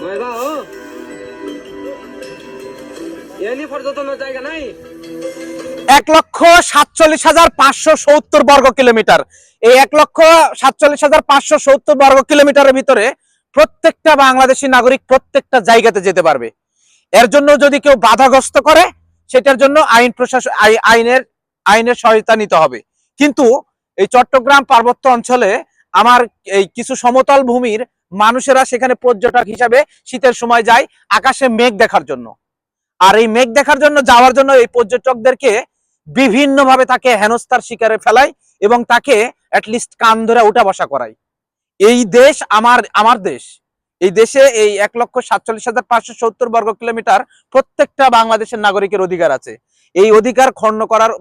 1,47,570 বর্গ কিলোমিটার। এই 1,47,570 বর্গ কিলোমিটারের ভিতরে প্রত্যেকটা বাংলাদেশী নাগরিক প্রত্যেকটা জায়গাতে যেতে পারবে। এর জন্য যদি কেউ বাধাগ্রস্ত করে সেটার জন্য আইনের সহায়তা নিতে হবে। কিন্তু এই চট্টগ্রাম পার্বত্য অঞ্চলে আমার এই কিছু সমতল ভূমির মানুষেরা সেখানে পর্যটক হিসাবে শীতের সময় যায় আকাশে মেঘ দেখার জন্য। আর এই মেঘ দেখার জন্য যাওয়ার জন্য এই পর্যটকদেরকে বিভিন্নভাবে তাকে হেনস্থার শিকারে ফেলায় এবং তাকে অ্যাটলিস্ট কান ধরে উঠা বসা করায়। এই দেশ আমার দেশ। এই দেশে এই 1,47,570 বর্গ কিলোমিটার প্রত্যেকটা বাংলাদেশের নাগরিকের অধিকার আছে। এই অধিকার খর্ব করার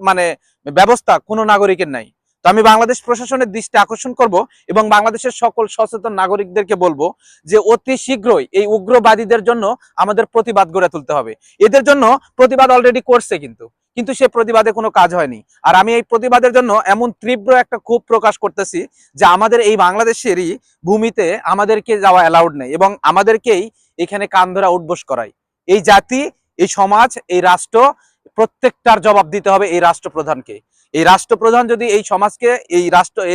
ব্যবস্থা কোনো নাগরিকের নাই। তো আমি বাংলাদেশ প্রশাসনের দৃষ্টি আকর্ষণ করব এবং বাংলাদেশের সকল সচেতন নাগরিকদেরকে বলবো যে অতি শীঘ্রই এই উগ্রবাদীদের জন্য আমাদের প্রতিবাদ গড়ে তুলতে হবে। এদের জন্য প্রতিবাদ অলরেডি করছে, কিন্তু সে প্রতিবাদে কোনো কাজ হয়নি। আর আমি এই প্রতিবাদের জন্য এমন তীব্র একটা ক্ষোভ প্রকাশ করতেছি যে আমাদের এই বাংলাদেশেরই ভূমিতে আমাদেরকে যাওয়া অ্যালাউড নেই এবং আমাদেরকেই এখানে কান ধরা উঠবোস করায়। এই জাতি, এই সমাজ, এই রাষ্ট্র প্রত্যেকটার জবাব দিতে হবে এই রাষ্ট্রপ্রধানকে। এই রাষ্ট্রপ্রধান যদি এই সমাজকে,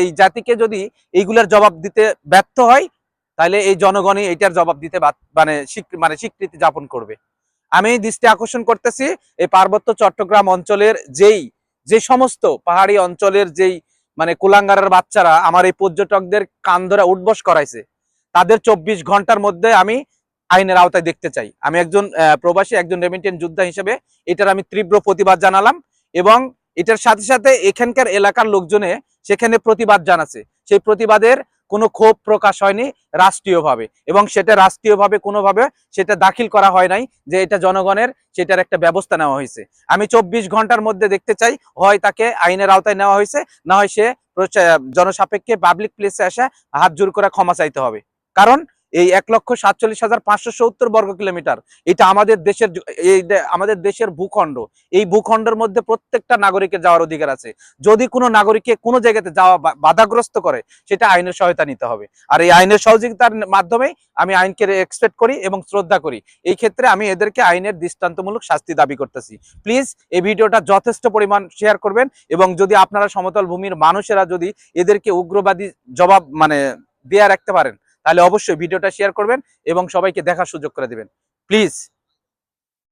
এই জাতিকে যদি এইগুলোর জবাব দিতে ব্যর্থ হয়, তাহলে এই জনগণই এইটার জবাব দিতে স্বীকৃতি যাপন করবে। আমি দৃষ্টি আকর্ষণ করতেছি এই পার্বত্য চট্টগ্রাম অঞ্চলের যে সমস্ত পাহাড়ি অঞ্চলের কুলাঙ্গারের বাচ্চারা আমার এই পর্যটকদের কান ধরে উঠবোস করাইছে, তাদের 24 ঘন্টার মধ্যে আমি আইনের আওতায় দেখতে চাই। আমি একজন প্রবাসী, একজন রেমিটেন্স যোদ্ধা হিসেবে এটার আমি তীব্র প্রতিবাদ জানালাম এবং এটার সাথে সাথে এখানকার এলাকার লোকজনে সেখানে প্রতিবাদ জানাচ্ছে। সেই প্রতিবাদের কোনো ক্ষোভ প্রকাশ হয়নি রাষ্ট্রীয়ভাবে এবং সেটা রাষ্ট্রীয়ভাবে কোনোভাবে সেটা দাখিল করা হয় নাই যে এটা জনগণের, সেটার একটা ব্যবস্থা নেওয়া হয়েছে। আমি 24 ঘন্টার মধ্যে দেখতে চাই হয় তাকে আইনের আওতায় নেওয়া হয়েছে, না হয় সে জনসাপেক্ষে পাবলিক প্লেসে এসে হাত জোর করে ক্ষমা চাইতে হবে। কারণ এই 1,47,570 বর্গ কিলোমিটার এটা আমাদের দেশের ভূখণ্ড। এই ভূখণ্ডের মধ্যে প্রত্যেকটা নাগরিকের যাওয়ার অধিকার আছে। যদি কোনো নাগরিককে কোনো জায়গাতে যাওয়া বাধাগ্রস্ত করে সেটা আইনের সহায়তা নিতে হবে। আর এই আইনের সহযোগিতার মাধ্যমে আমি আইনকে এক্সপেক্ট করি এবং শ্রদ্ধা করি। এই ক্ষেত্রে আমি এদেরকে আইনের দৃষ্টান্তমূলক শাস্তি দাবি করতেছি। প্লিজ এই ভিডিওটা যথেষ্ট পরিমাণ শেয়ার করবেন এবং যদি আপনারা সমতল ভূমির মানুষেরা যদি এদেরকে উগ্রবাদী জবাব দেয়া রাখতে পারেন তাহলে অবশ্যই ভিডিওটা শেয়ার করবেন এবং সবাইকে দেখার সুযোগ করে দিবেন প্লিজ।